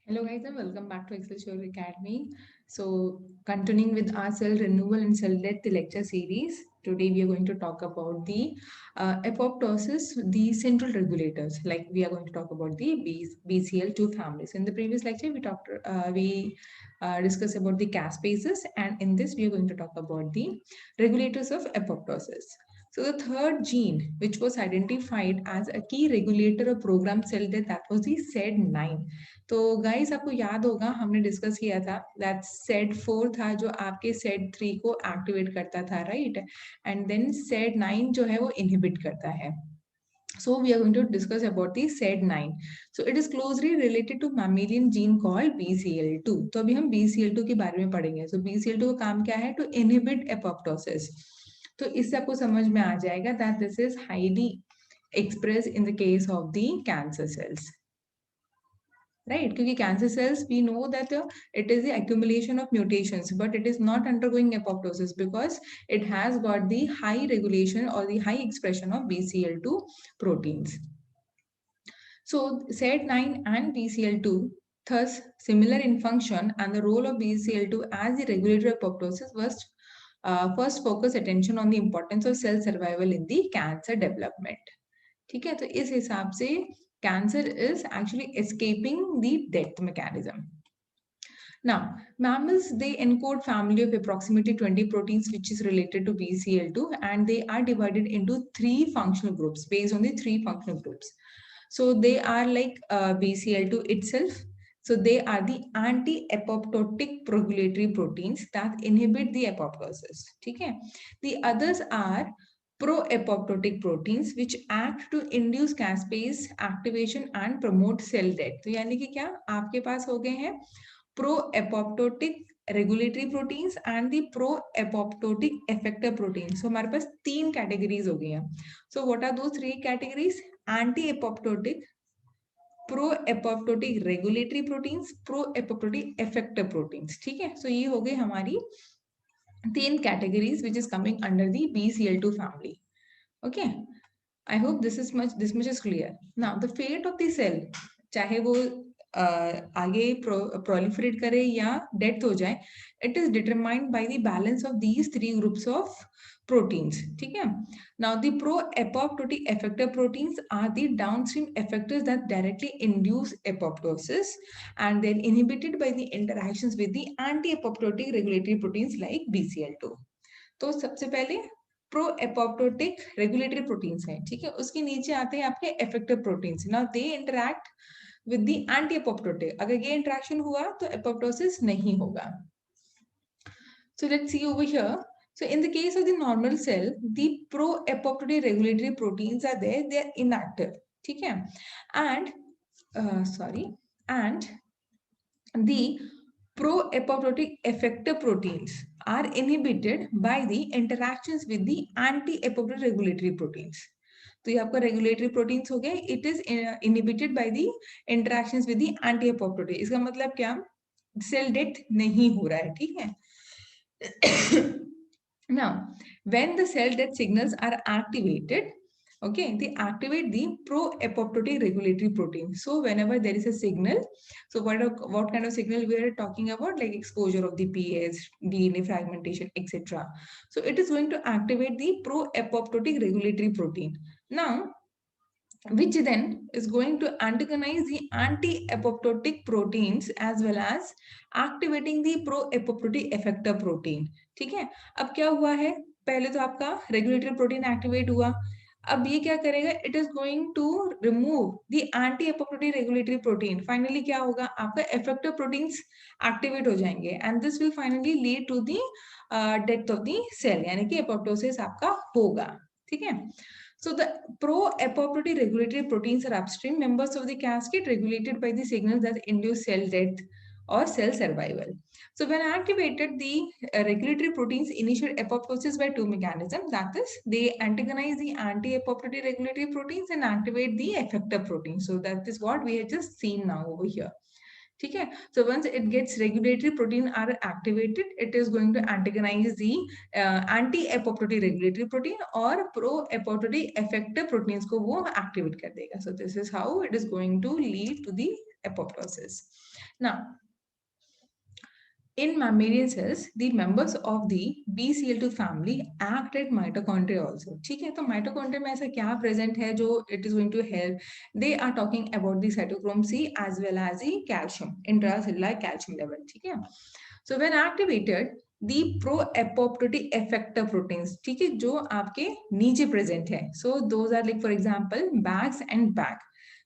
Hello guys and welcome back to Excel Shore Academy. So continuing with our cell renewal and cell death lecture series, today we are going to talk about the apoptosis, the central regulators. Like we are going to talk about the BCL2 families. In the previous lecture, we discussed about the caspases, and in this we are going to talk about the regulators of apoptosis. So the third gene, which was identified as a key regulator of programmed cell death, that was the SED9. तो guys आपको याद होगा हमने discuss किया था that said 4 था जो आपके सेड 3 को एक्टिवेट करता था, राइट? एंड देन सेड 9 जो है वो इनहिबिट करता है. So we are going to discuss about the SED9. So it is closely related to mammalian gene called BCL2. तो अभी हम BCL2 के बारे में पढ़ेंगे. So BCL2 का काम क्या है? To inhibit apoptosis. तो इससे आपको समझ में आ जाएगा that this is highly expressed in the case of the cancer cells. Right, क्योंकि cancer cells we know that it is the accumulation of mutations, but it is not undergoing apoptosis because it has got the high regulation or the high expression of BCL2 proteins. So SED9 and BCL2 thus similar in function, and the role of BCL2 as the regulator of apoptosis was first focus attention on the importance of cell survival in the cancer development. ठीक है, तो इस हिसाब से cancer is actually escaping the death mechanism. Now, mammals, they encode family of approximately 20 proteins which is related to BCL2, and they are divided into 3 functional groups based on the 3 functional groups. So they are like BCL2 itself. So they are the anti-apoptotic regulatory proteins that inhibit the apoptosis. Okay? The others are pro-apoptotic proteins which act to induce caspase activation and promote cell death. तो यानी कि क्या आपके पास हो गए हैं pro-apoptotic regulatory proteins and the pro-apoptotic effector proteins. So हमारे पास 3 categories हो गई हैं. So what are those 3 categories? Anti-apoptotic, pro-apoptotic regulatory proteins, pro-apoptotic effector proteins. ठीक है, so ये हो गई हमारी 3 categories which is coming under the BCL2 family. Okay, I hope this much is clear. Now the fate of the cell, चाहे वो आगे proliferate करे या death हो जाए, it is determined by the balance of these 3 groups of proteins. ठीक है. Now the pro-apoptotic effector proteins are the downstream effectors that directly induce apoptosis and then inhibited by the interactions with the anti-apoptotic regulatory proteins like BCL2. तो सबसे पहले pro apoptotic regulatory proteins हैं, ठीक है. उसके नीचे आते हैं आपके effective proteins. Now they interact with the anti apoptotic. अगर ये इंटरेक्शन हुआ तो एपोप्टोसिस नहीं होगा. So let's see over here. So in the case of the normal cell, the pro-apoptotic regulatory proteins are there, they are inactive. ठीक है. And and the pro-apoptotic effector proteins are inhibited by the interactions with the anti-apoptotic regulatory proteins. तो ये आपका regulatory proteins हो गए. It is inhibited by the interactions with the anti-apoptotic. इसका मतलब क्या? Cell death नहीं हो रहा है, ठीक है. Now, when the cell death signals are activated, okay, they activate the pro-apoptotic regulatory protein. So whenever there is a signal, so what kind of signal we are talking about? Like exposure of the pH, DNA fragmentation, etc. So it is going to activate the pro-apoptotic regulatory protein. Now, which then is going to antagonize the anti-apoptotic proteins as well as activating the pro-apoptotic effector protein. ठीक है. अब क्या हुआ है? पहले तो आपका regulatory protein activate हुआ. अब ये क्या करेगा? It is going to remove the anti apoptotic regulatory protein. Finally क्या होगा? आपका इफेक्टर प्रोटीन्स एक्टिवेट हो जाएंगे and this will finally lead to the death of the cell, यानी कि एपोप्टोसिस आपका होगा. ठीक है. So the pro-apoptotic regulatory proteins are upstream members of the cascade regulated by the signals that induce cell death or cell survival. So when activated, the regulatory proteins initiate apoptosis by 2 mechanisms. That is, they antagonize the anti-apoptotic regulatory proteins and activate the effector proteins. So that is what we have just seen now over here. ठीक है. So once it gets regulatory protein are activated, it is going to antagonize the anti-apoptotic regulatory protein और pro-apoptotic effector proteins को वो activate कर देगा. So this is how it is going to lead to the apoptosis. Now, in mammalian cells, the members of the BCL2 family act at mitochondria also. ठीक है, तो mitochondria में ऐसा क्या present है जो it is going to help? They are talking about the cytochrome C as well as the calcium, intracellular calcium level. ठीक है, so when activated, the pro-apoptotic effector proteins, ठीक है, जो आपके नीचे present है. So those are like for example BAX and BAC.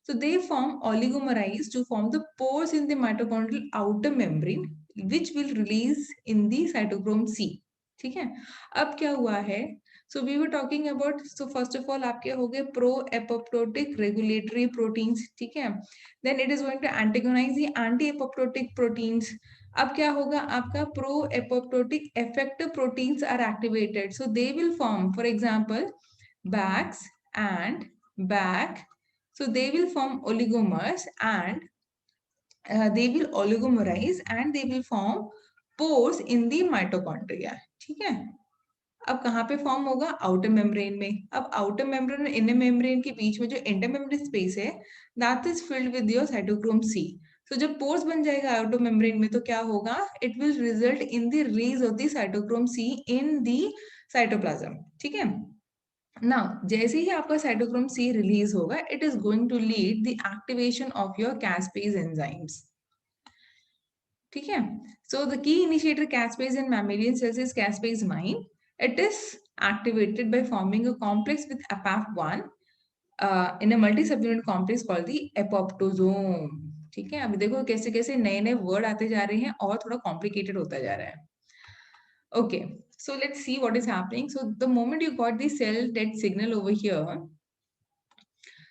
So they form oligomers to form the pores in the mitochondrial outer membrane, which will release in the cytochrome C. ठीक है, अब क्या हुआ है? So we were talking about, so first of all आपके हो गए pro apoptotic regulatory proteins. ठीक है, then it is going to antagonize the anti apoptotic proteins. अब क्या होगा? आपका pro apoptotic effector proteins are activated, so they will form, for example, BAX and BAC. So they will form oligomers and they will oligomerize and they will form pores in the mitochondria. ठीक है, अब कहाँ पे form होगा? Outer membrane में. अब outer membrane और inner membrane के बीच में जो इंटरमेम्ब्रेन स्पेस है, that is filled with your cytochrome c. तो जब पोर्स बन जाएगा आउटर मेम्ब्रेन में तो क्या होगा? It will result in the release of the cytochrome c in the cytoplasm. ठीक है, नाउ जैसे ही आपका साइटोक्रोम सी रिलीज होगा, it is going to lead the activation of your caspase enzymes. ठीक है, so the key initiator caspase in mammalian cells is caspase 9. It is activated by forming a complex with APAF1 in a multi-subunit complex called the apoptosome. ठीक है, अभी देखो कैसे कैसे नए नए वर्ड आते जा रहे हैं और थोड़ा कॉम्प्लिकेटेड होता जा रहा है. Okay, so let's see what is happening. So the moment you got the cell death signal over here,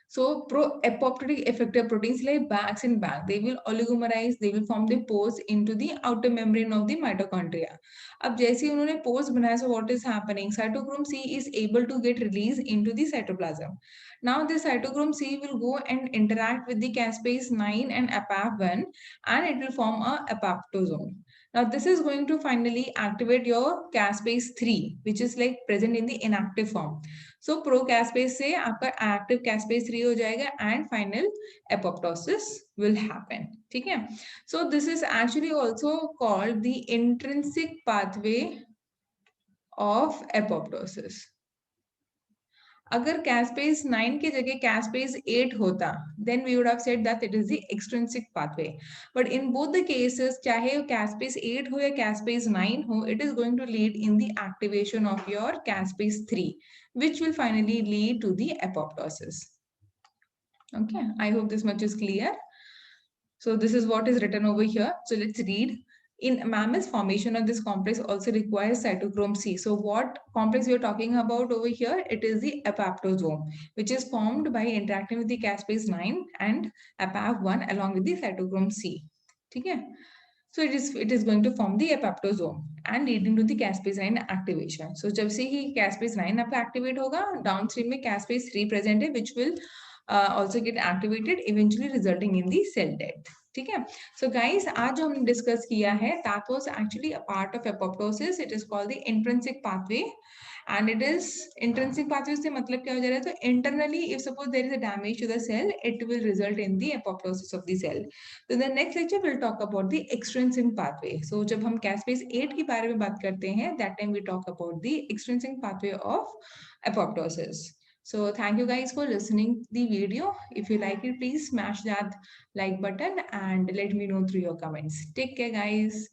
so pro-apoptotic effector proteins like BAX and BAC, they will oligomerize, they will form the pores into the outer membrane of the mitochondria. अब जैसे ही उन्होंने pores बनाया, so what is happening? Cytochrome C is able to get released into the cytoplasm. Now the cytochrome C will go and interact with the caspase 9 and APAF1 and it will form a apoptosome. Now this is going to finally activate your caspase 3, which is like present in the inactive form. So pro caspase से आपका active caspase 3 हो जाएगा and final apoptosis will happen. ठीक है, so this is actually also called the intrinsic pathway of apoptosis. अगर caspase 9 की जगह caspase 8 होता, then we would have said that it is the extrinsic pathway. But in both the cases, चाहे caspase 8 हो या caspase 9 हो, it is going to lead in the activation of your caspase 3, which will finally lead to the apoptosis. Okay, I hope this much is clear. So this is what is written over here. So let's read. In mammals, formation of this complex also requires cytochrome C. So what complex we are talking about over here? It is the apoptosome, which is formed by interacting with the caspase 9 and APAF1 along with the cytochrome C. Okay? So it is going to form the apoptosome and leading to the caspase 9 activation. So जब से ही caspase 9 आपका activate होगा, downstream में caspase 3 present है, which will also get activated, eventually resulting in the cell death. ठीक है, so guys, आज जो हमने डिस्कस किया है, that was actually a part of apoptosis. It is called the intrinsic pathway, and it is intrinsic pathway से मतलब क्या हो जा रहा है? तो internally, if suppose there is a damage to the cell, it will result in the apoptosis of the cell. So the next lecture will talk about the extrinsic pathway. So जब हम caspase 8 के बारे में बात करते हैं, that time we talk about the extrinsic pathway of apoptosis. So thank you guys for listening the video. If you like it, please smash that like button and let me know through your comments. Take care, guys.